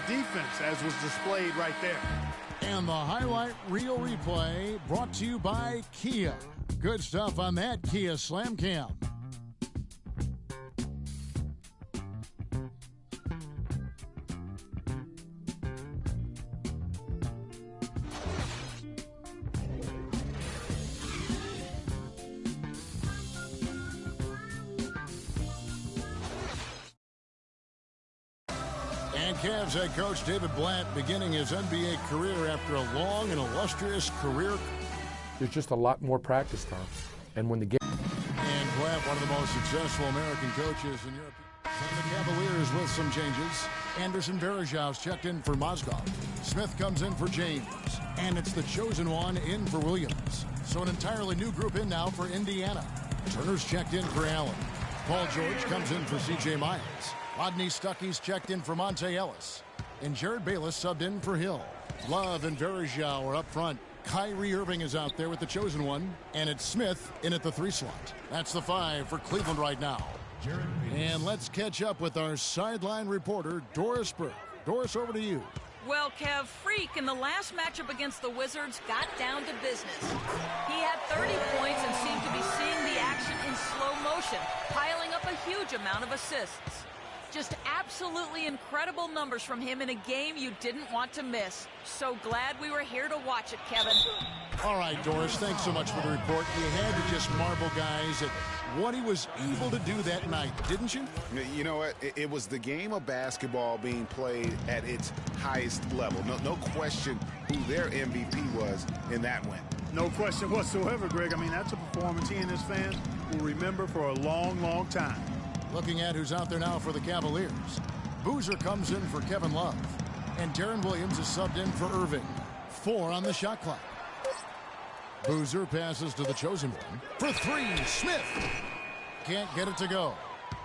defense, as was displayed right there. And the highlight reel replay brought to you by Kia. Good stuff on that Kia Slam Cam. And Cavs head coach David Blatt beginning his NBA career after a long and illustrious career. There's just a lot more practice time. And when the game... And Blatt, one of the most successful American coaches in Europe. And the Cavaliers with some changes. Anderson Varejau's checked in for Mozgov. Smith comes in for James. And it's the chosen one in for Williams. So an entirely new group in now for Indiana. Turner's checked in for Allen. Paul George comes in for C.J. Miles. Rodney Stuckey's checked in for Monte Ellis. And Jared Bayless subbed in for Hill. Love and Varejao are up front. Kyrie Irving is out there with the chosen one. And it's Smith in at the 3 slot. That's the 5 for Cleveland right now. And let's catch up with our sideline reporter, Doris Burke. Doris, over to you. Well, Kev, Freak in the last matchup against the Wizards got down to business. He had 30 points and seemed to be seeing the action in slow motion, piling up a huge amount of assists. Just absolutely incredible numbers from him in a game you didn't want to miss. So glad we were here to watch it, Kevin. All right, Doris, thanks so much for the report. You had to just marvel, guys, at what he was able to do that night, didn't you? You know what? It was the game of basketball being played at its highest level. No question who their MVP was in that win. No question whatsoever, Greg. I mean, that's a performance he and his fans will remember for a long, long time. Looking at who's out there now for the Cavaliers. Boozer comes in for Kevin Love. And Darren Williams is subbed in for Irving. 4 on the shot clock. Boozer passes to the chosen one. For 3, Smith. Can't get it to go.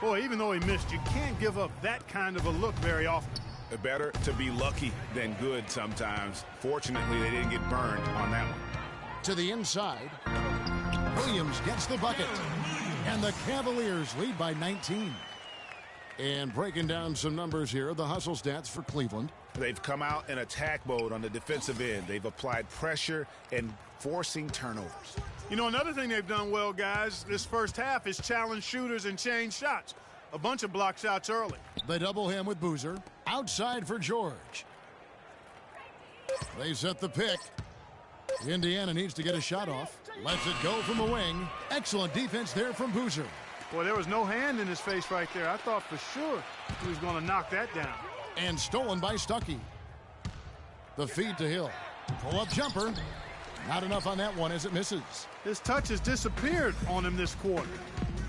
Boy, even though he missed, you can't give up that kind of a look very often. Better to be lucky than good sometimes. Fortunately, they didn't get burned on that one. To the inside. Williams gets the bucket. And the Cavaliers lead by 19. And breaking down some numbers here, the hustle stats for Cleveland. They've come out in attack mode on the defensive end. They've applied pressure and forcing turnovers. You know, another thing they've done well, guys, this first half is challenge shooters and change shots. A bunch of block shots early. They double him with Boozer. Outside for George. They set the pick. Indiana needs to get a shot off. Lets it go from the wing. Excellent defense there from Boozer. Boy, there was no hand in his face right there. I thought for sure he was going to knock that down. And stolen by Stuckey. The feed to Hill. Pull-up jumper. Not enough on that one as it misses. His touch has disappeared on him this quarter.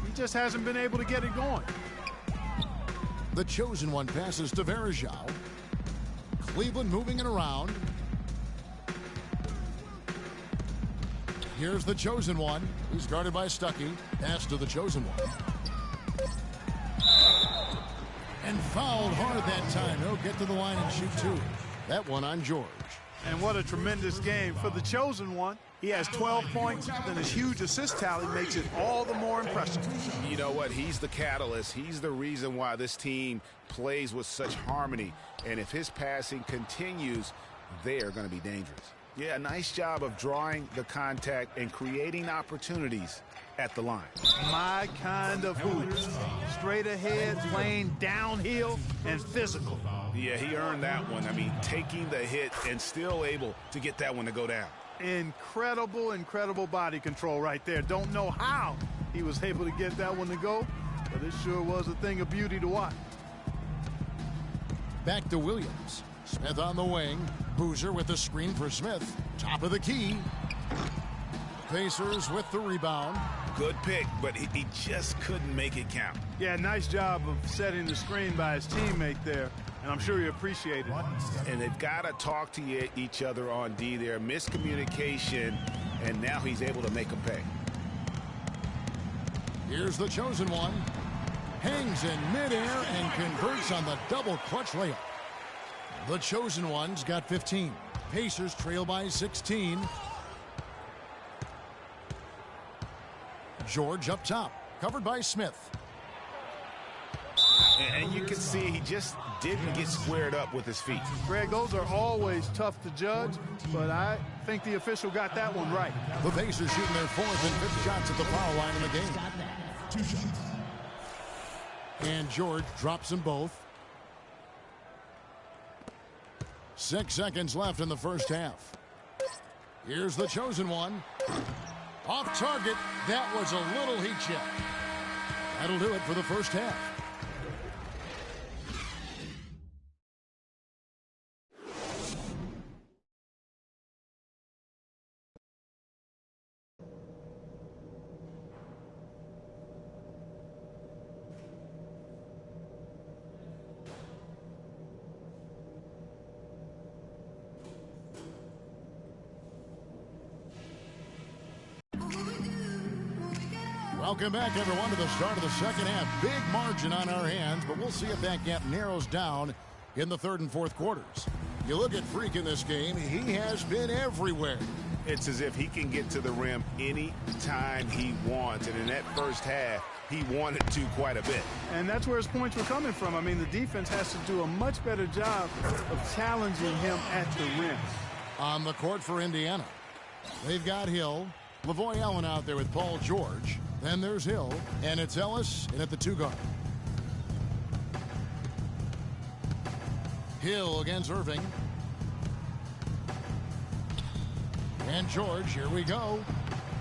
He just hasn't been able to get it going. The chosen one passes to Varejao. Cleveland moving it around. Here's the chosen one. He's guarded by Stuckey. Pass to the chosen one. And fouled hard that time. He'll get to the line and shoot 2. That one on George. And what a tremendous game for the chosen one. He has 12 points, then his huge assist tally makes it all the more impressive. You know what? He's the catalyst. He's the reason why this team plays with such harmony. And if his passing continues, they are going to be dangerous. Yeah, nice job of drawing the contact and creating opportunities at the line. My kind of hoops. Straight ahead, playing downhill, and physical. Yeah, he earned that one. I mean, taking the hit and still able to get that one to go down. Incredible, incredible body control right there. Don't know how he was able to get that one to go, but it sure was a thing of beauty to watch. Back to Williams. Smith on the wing. Boozer with the screen for Smith. Top of the key. Pacers with the rebound. Good pick, but he just couldn't make it count. Yeah, nice job of setting the screen by his teammate there, and I'm sure he appreciated it. And they've got to talk to each other on D there. Miscommunication, and now he's able to make them pay. Here's the chosen one. Hangs in midair and converts on the double clutch layup. The chosen one's got 15. Pacers trail by 16. George up top, covered by Smith. And you can see he just didn't get squared up with his feet. Greg, those are always tough to judge, but I think the official got that one right. The Pacers shooting their 4th and 5th shots at the foul line in the game. 2 shots. And George drops them both. 6 seconds left in the first half. Here's the chosen one. Off target. That was a little heat check. That'll do it for the first half. Welcome back, everyone, to the start of the second half. Big margin on our hands, but we'll see if that gap narrows down in the 3rd and 4th quarters. You look at Freak in this game, he has been everywhere. It's as if he can get to the rim any time he wants, and in that first half, he wanted to quite a bit. And that's where his points were coming from. I mean, the defense has to do a much better job of challenging him at the rim. On the court for Indiana, they've got Hill, Lavoy Allen out there with Paul George. Then there's Hill, and it's Ellis in at the 2 guard. Hill against Irving. And George, here we go.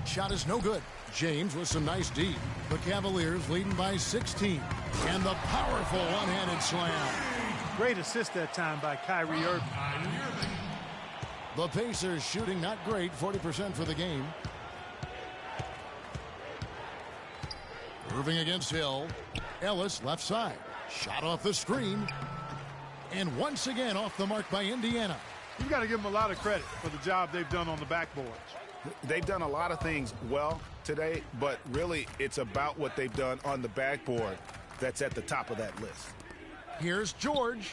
Shot is no good. James with some nice D. The Cavaliers leading by 16. And the powerful one-handed slam. Great assist that time by Kyrie Irving. The Pacers shooting not great, 40% for the game. Irving against Hill. Ellis left side. Shot off the screen. And once again off the mark by Indiana. You've got to give them a lot of credit for the job they've done on the backboards. They've done a lot of things well today, but really it's about what they've done on the backboard that's at the top of that list. Here's George.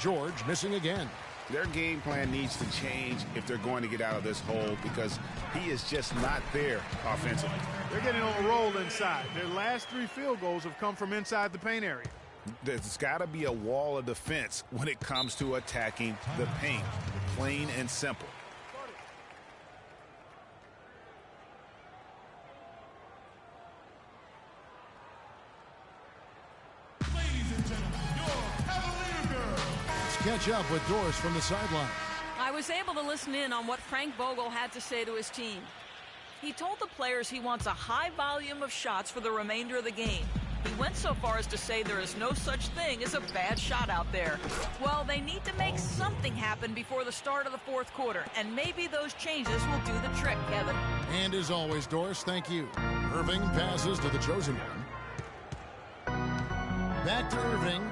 George missing again. Their game plan needs to change if they're going to get out of this hole because he is just not there offensively. They're getting on a roll inside. Their last 3 field goals have come from inside the paint area. There's got to be a wall of defense when it comes to attacking the paint. Plain and simple. Catch up with Doris from the sideline. I was able to listen in on what Frank Vogel had to say to his team. He told the players he wants a high volume of shots for the remainder of the game. He went so far as to say there is no such thing as a bad shot out there. Well, they need to make something happen before the start of the 4th quarter, and maybe those changes will do the trick, Kevin. And as always, Doris, thank you. Irving passes to the chosen one. Back to Irving.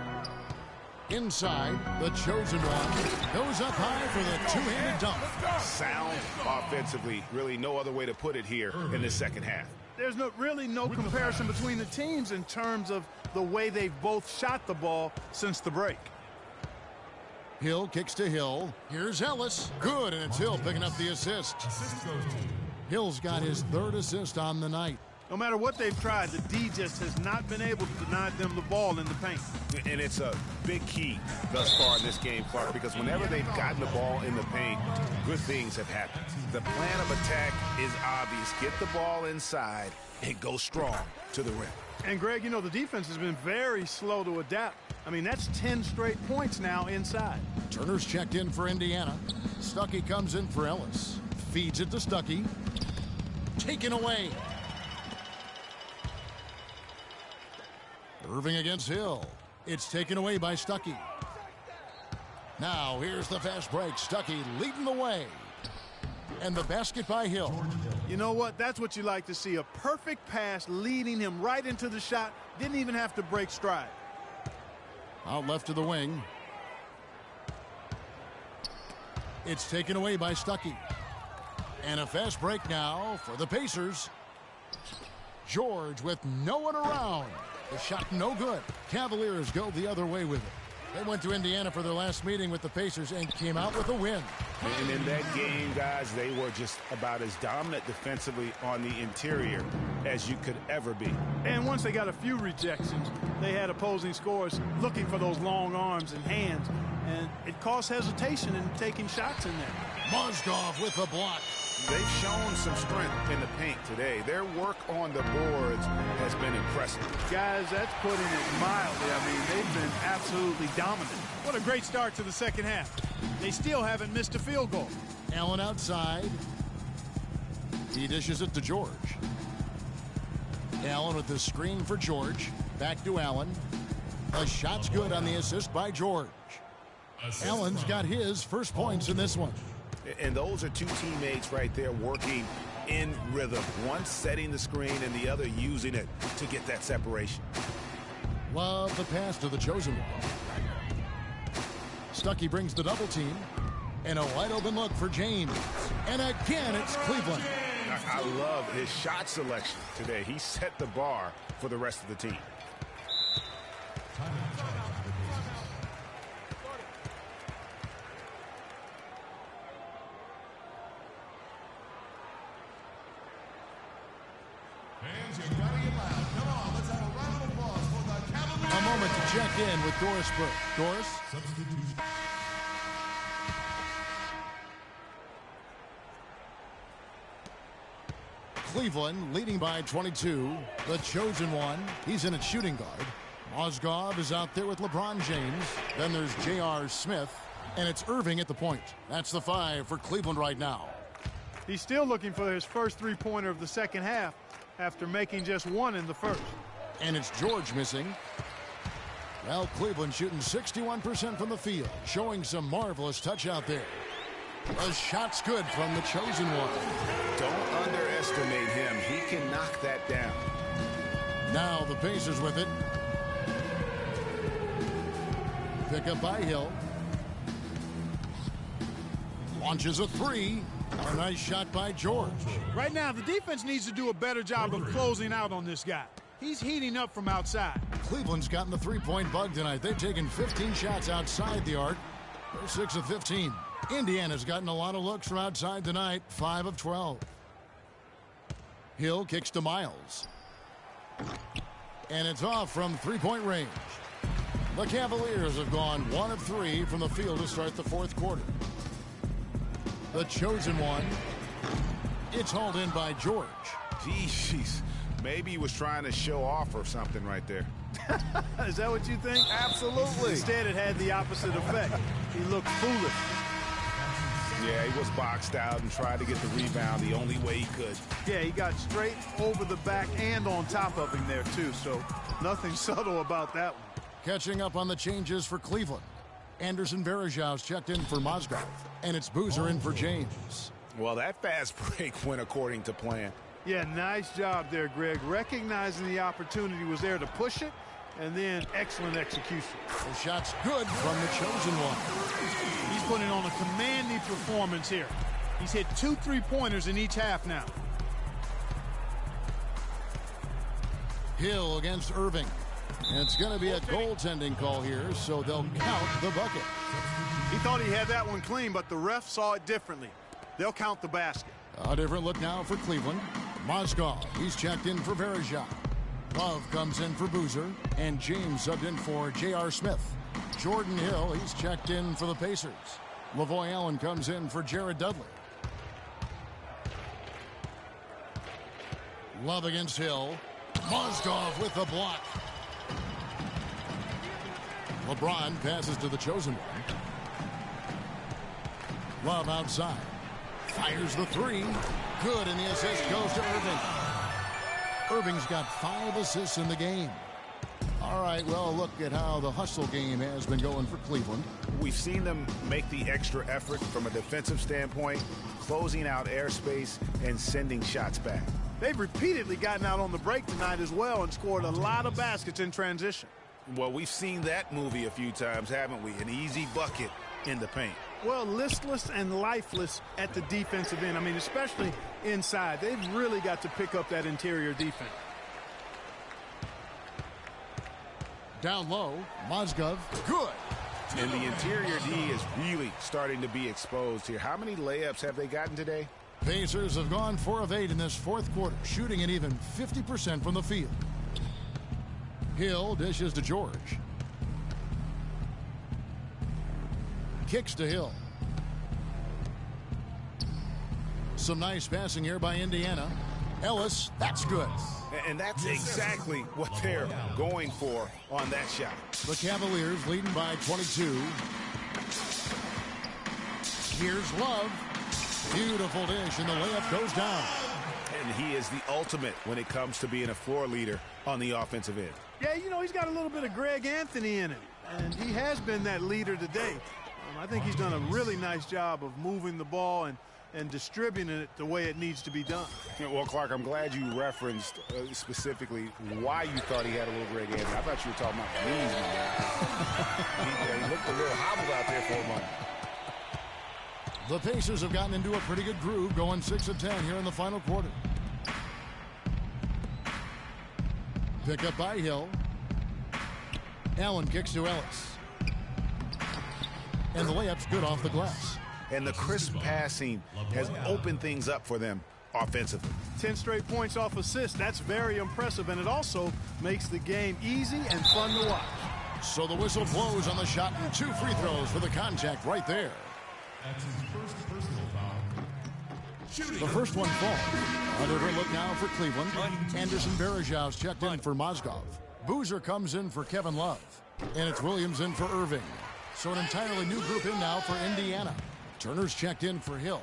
Inside, the chosen one goes up high for the 2-handed dunk. Sound offensively. Really no other way to put it here in the second half. There's really no comparison between the teams in terms of the way they've both shot the ball since the break. Hill kicks to Hill. Here's Ellis. Good, and it's Hill picking up the assist. Hill's got his 3rd assist on the night. No matter what they've tried, the D just has not been able to deny them the ball in the paint. And it's a big key thus far in this game, Clark, because whenever they've gotten the ball in the paint, good things have happened. The plan of attack is obvious. Get the ball inside and go strong to the rim. And, Greg, you know, the defense has been very slow to adapt. I mean, that's 10 straight points now inside. Turner's checked in for Indiana. Stuckey comes in for Ellis. Feeds it to Stuckey. Taken away. Irving against Hill. It's taken away by Stuckey. Now here's the fast break. Stuckey leading the way. And the basket by Hill. You know what? That's what you like to see. A perfect pass leading him right into the shot. Didn't even have to break stride. Out left to the wing. It's taken away by Stuckey. And a fast break now for the Pacers. George with no one around. The shot no good. Cavaliers go the other way with it. They went to Indiana for their last meeting with the Pacers and came out with a win. And in that game, guys, they were just about as dominant defensively on the interior as you could ever be. And once they got a few rejections, they had opposing scorers looking for those long arms and hands, and it caused hesitation in taking shots in there. Mozgov with the block. They've shown some strength in the paint today. Their work on the boards has been impressive. Guys, that's putting it mildly. I mean, they've been absolutely dominant. What a great start to the second half. They still haven't missed a field goal. Allen outside. He dishes it to George. Allen with the screen for George. Back to Allen. A shot's good on the assist by George. Allen's got his first points in this one. And those are two teammates right there working in rhythm. One setting the screen and the other using it to get that separation. Love the pass to the chosen one. Stuckey brings the double team. And a wide open look for James. And again, it's Cleveland. I love his shot selection today. He set the bar for the rest of the team. A moment to check in with Doris Burke. Doris? Cleveland leading by 22. The chosen one. He's in at shooting guard. Mozgov is out there with LeBron James. Then there's J.R. Smith. And it's Irving at the point. That's the 5 for Cleveland right now. He's still looking for his first three-pointer of the second half after making just one in the first. And it's George missing. Well, Cleveland shooting 61% from the field, showing some marvelous touch out there. A shot's good from the chosen one. Don't underestimate him. He can knock that down. Now the Pacers with it. Pick up by Hill. Launches a 3. A nice shot by George. Right now, the defense needs to do a better job of closing out on this guy. He's heating up from outside. Cleveland's gotten the three-point bug tonight. They've taken 15 shots outside the arc. They're 6 of 15. Indiana's gotten a lot of looks from outside tonight. 5 of 12. Hill kicks to Miles. And it's off from three-point range. The Cavaliers have gone 1 of 3 from the field to start the fourth quarter. The chosen one. It's hauled in by George. Jeez, maybe he was trying to show off or something right there. Is that what you think? Absolutely. Instead, it had the opposite effect. He looked foolish. Yeah, he was boxed out and tried to get the rebound the only way he could. Yeah, he got straight over the back and on top of him there, too. So nothing subtle about that one. Catching up on the changes for Cleveland. Anderson Varejau's checked in for Mozgov. And it's Boozer in for James. Well, that fast break went according to plan. Yeah, nice job there, Greg. Recognizing the opportunity was there to push it, and then excellent execution. The shot's good from the chosen one. He's putting on a commanding performance here. He's hit 2 3-pointers in each half now. Hill against Irving. And it's going to be a goaltending call here, so they'll count the bucket. He thought he had that one clean, but the ref saw it differently. They'll count the basket. A different look now for Cleveland. Mozgov, he's checked in for Varejao. Love comes in for Boozer, and James subbed in for J.R. Smith. Jordan Hill, he's checked in for the Pacers. Lavoy Allen comes in for Jared Dudley. Love against Hill. Mozgov with the block. LeBron passes to the chosen one. Love outside. Fires the 3. Good, and the assist goes to Irving. Irving's got 5 assists in the game. All right, well, look at how the hustle game has been going for Cleveland. We've seen them make the extra effort from a defensive standpoint, closing out airspace and sending shots back. They've repeatedly gotten out on the break tonight as well and scored a lot of baskets in transition. Well, we've seen that movie a few times, haven't we? An easy bucket in the paint. Well, listless and lifeless at the defensive end. I mean, especially inside. They've really got to pick up that interior defense. Down low, Mozgov, good. And the interior D is really starting to be exposed here. How many layups have they gotten today? Pacers have gone 4 of 8 in this fourth quarter, shooting at even 50% from the field. Hill dishes to George. Kicks to Hill. Some nice passing here by Indiana. Ellis, that's good. And that's exactly what they're going for on that shot. The Cavaliers leading by 22. Here's Love. Beautiful dish, and the layup goes down. And he is the ultimate when it comes to being a floor leader on the offensive end. Yeah, you know, he's got a little bit of Greg Anthony in him, and he has been that leader today. I think he's done a really nice job of moving the ball and distributing it the way it needs to be done. Yeah, well, Clark, I'm glad you referenced specifically why you thought he had a little Greg Anthony. I thought you were talking about knees, man. He looked a little hobbled out there for a moment. The Pacers have gotten into a pretty good groove, going 6 of 10 here in the final quarter. Pick up by Hill. Allen kicks to Ellis. And the layup's good off the glass. And the crisp passing has opened things up for them offensively. 10 straight points off assists. That's very impressive, and it also makes the game easy and fun to watch. So the whistle blows on the shot, and 2 free throws for the contact right there. That's his first personal foul. The first one falls. Another look now for Cleveland. Anderson Varejão's checked in for Mozgov. Boozer comes in for Kevin Love. And it's Williams in for Irving. So an entirely new group in now for Indiana. Turner's checked in for Hill.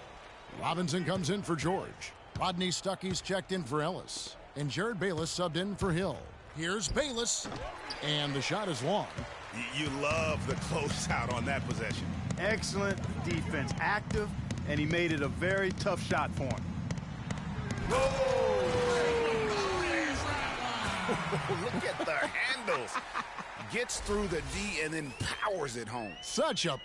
Robinson comes in for George. Rodney Stuckey's checked in for Ellis. And Jared Bayless subbed in for Hill. Here's Bayless. And the shot is long. You love the closeout on that possession. Excellent defense, active, and he made it a very tough shot for him. Look at the handles. Gets through the D and then powers it home. Such a...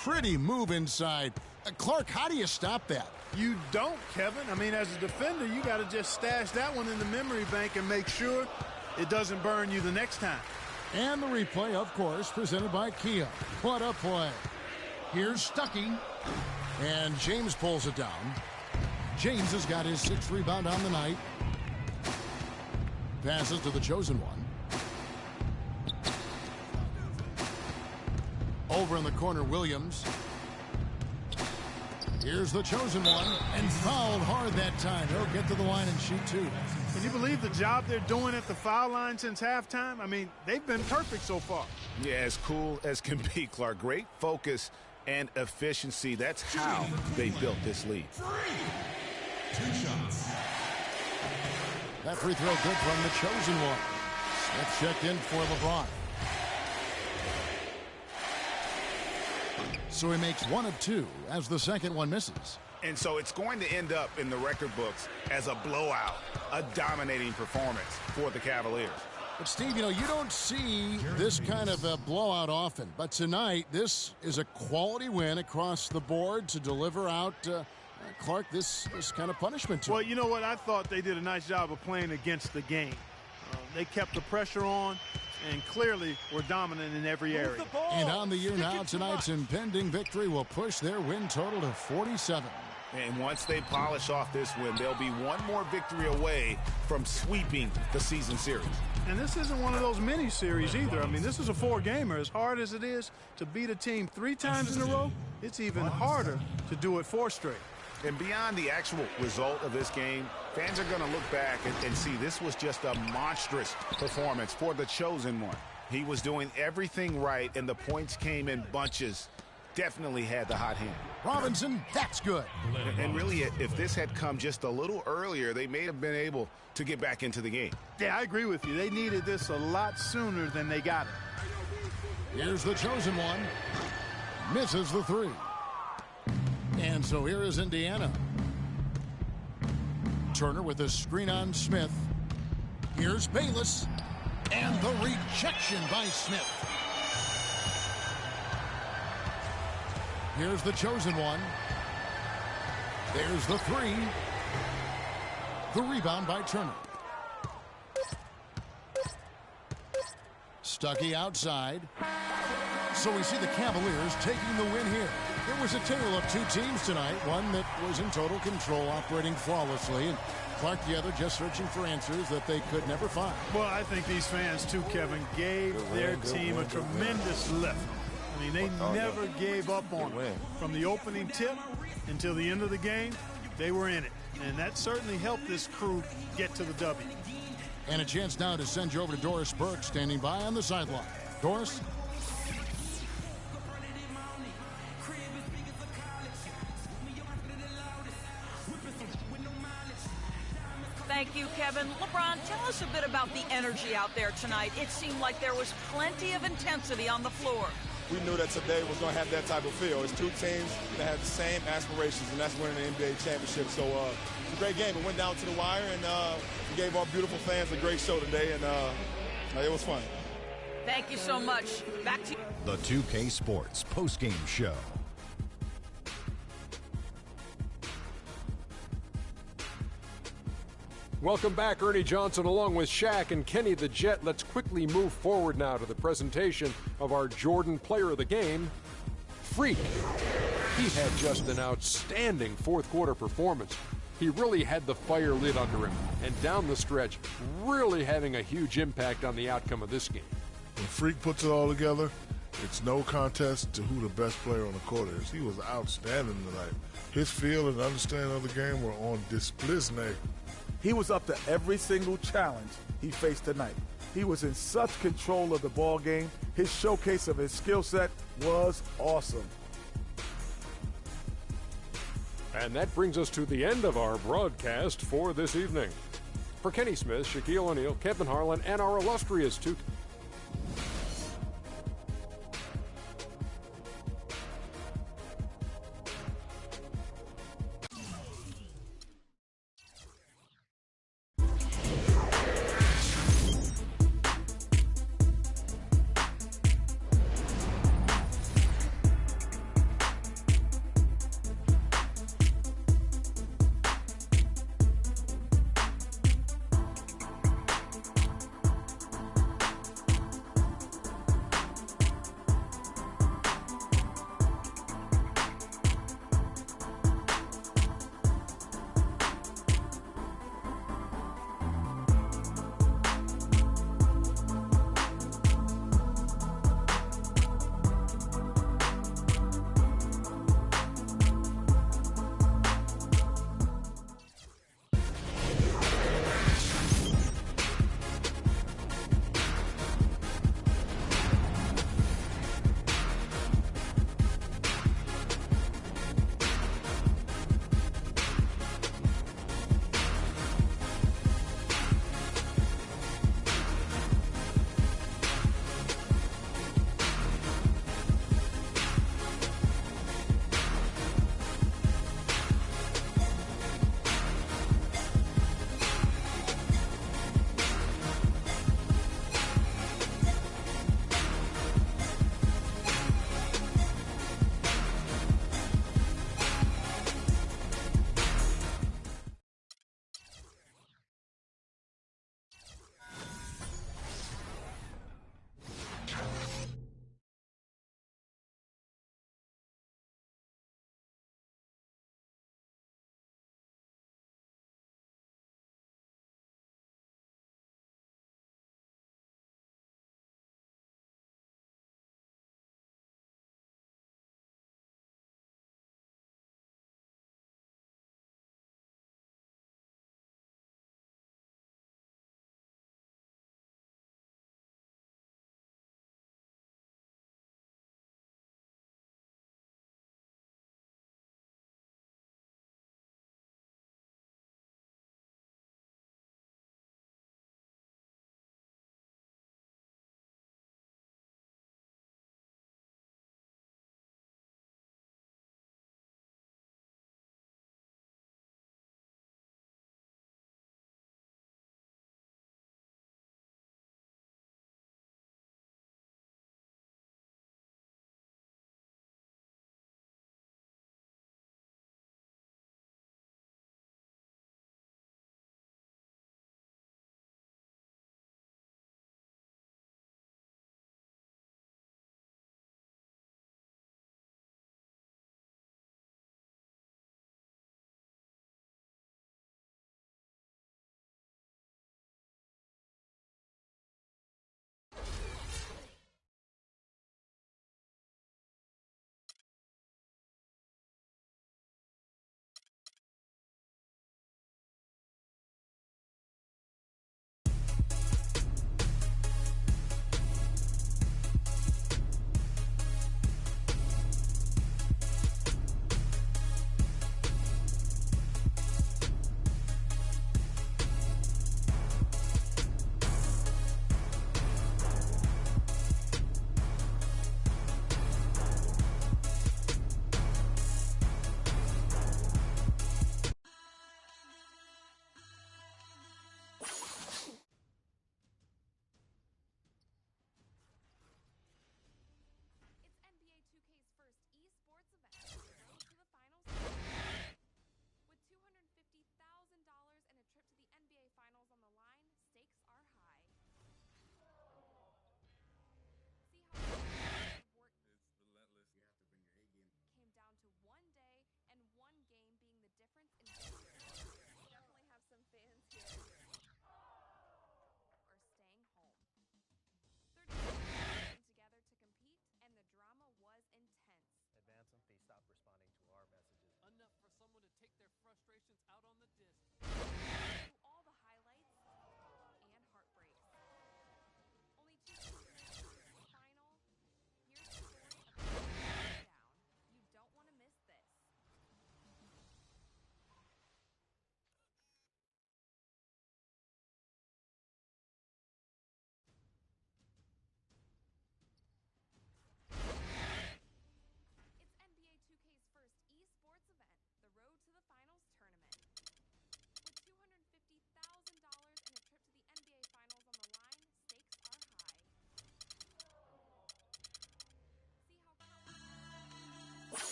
Pretty move inside. Clark, how do you stop that? You don't, Kevin. I mean, as a defender, you got to just stash that one in the memory bank and make sure it doesn't burn you the next time. And the replay, of course, presented by Kia. What a play. Here's Stuckey. And James pulls it down. James has got his 6th rebound on the night. Passes to the chosen one. Over in the corner, Williams. Here's the chosen one, and fouled hard that time. He'll get to the line and shoot 2. Can you believe the job they're doing at the foul line since halftime? I mean, they've been perfect so far. Yeah, as cool as can be, Clark. Great focus and efficiency. That's how they built this lead. 2 shots. That free throw good from the chosen one. Smith checked in for LeBron. So he makes 1 of 2 as the second one misses. And so it's going to end up in the record books as a blowout, a dominating performance for the Cavaliers. But, Steve, you know, you don't see this kind of a blowout often. But tonight, this is a quality win across the board to deliver out, Clark, this kind of punishment to Well, him. you know what? I thought they did a nice job of playing against the game. They kept the pressure on, and clearly were dominant in every area. And on the year now, tonight's impending victory will push their win total to 47. And once they polish off this win, they'll be one more victory away from sweeping the season series. And this isn't one of those mini series either. I mean, this is a 4-gamer. As hard as it is to beat a team 3 times in a row, it's even harder to do it 4 straight. And beyond the actual result of this game, fans are going to look back and see this was just a monstrous performance for the chosen one. He was doing everything right, and the points came in bunches. Definitely had the hot hand. Robinson, that's good. And really, if this had come just a little earlier, they may have been able to get back into the game. Yeah, I agree with you. They needed this a lot sooner than they got it. Here's the chosen one. Misses the 3. And so here is Indiana. Turner with a screen on Smith. Here's Bayless. And the rejection by Smith. Here's the chosen one. There's the 3. The rebound by Turner. Stuckey outside. So we see the Cavaliers taking the win here. It was a tale of 2 teams tonight. One that was in total control, operating flawlessly, and Clark the other just searching for answers that they could never find. Well, I think these fans, too, Kevin, gave their team a tremendous lift. I mean, they never gave up on it. From the opening tip until the end of the game, they were in it. And that certainly helped this crew get to the W. And a chance now to send you over to Doris Burke, standing by on the sideline. Doris? Thank you, Kevin. LeBron, tell us a bit about the energy out there tonight. It seemed like there was plenty of intensity on the floor. We knew that today was going to have that type of feel. It's 2 teams that have the same aspirations, and that's winning the NBA championship. So it's a great game. It went down to the wire, and we gave our beautiful fans a great show today, and it was fun. Thank you so much. Back to you. The 2K Sports postgame show. Welcome back, Ernie Johnson, along with Shaq and Kenny the Jet. Let's quickly move forward now to the presentation of our Jordan Player of the Game, Freak. He had just an outstanding fourth-quarter performance. He really had the fire lit under him, and down the stretch, really having a huge impact on the outcome of this game. When Freak puts it all together, it's no contest to who the best player on the court is. He was outstanding tonight. His feel and understanding of the game were on display. He was up to every single challenge he faced tonight. He was in such control of the ball game. His showcase of his skill set was awesome. And that brings us to the end of our broadcast for this evening. For Kenny Smith, Shaquille O'Neal, Kevin Harlan, and our illustrious 2K